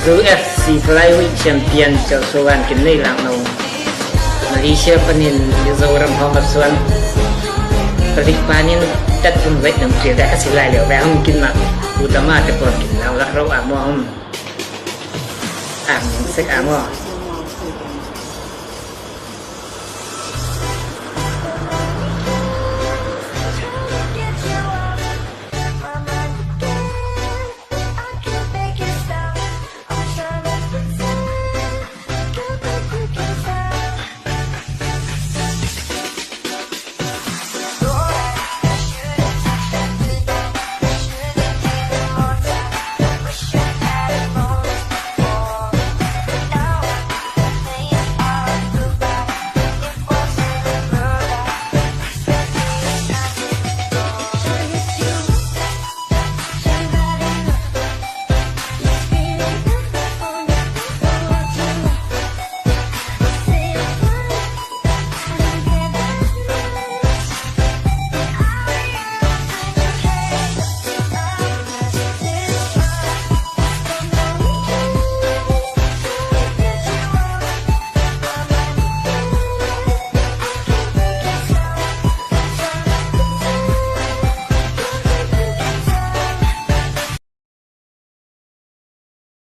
UFC Flyweight Champion Joshua Kinilano Malaysia panin Zoram Homerson Pelik panin Tat pun baik dan kira hasil lain Lepas mungkin mak utama ada pun Kita nak roh amor Sek amor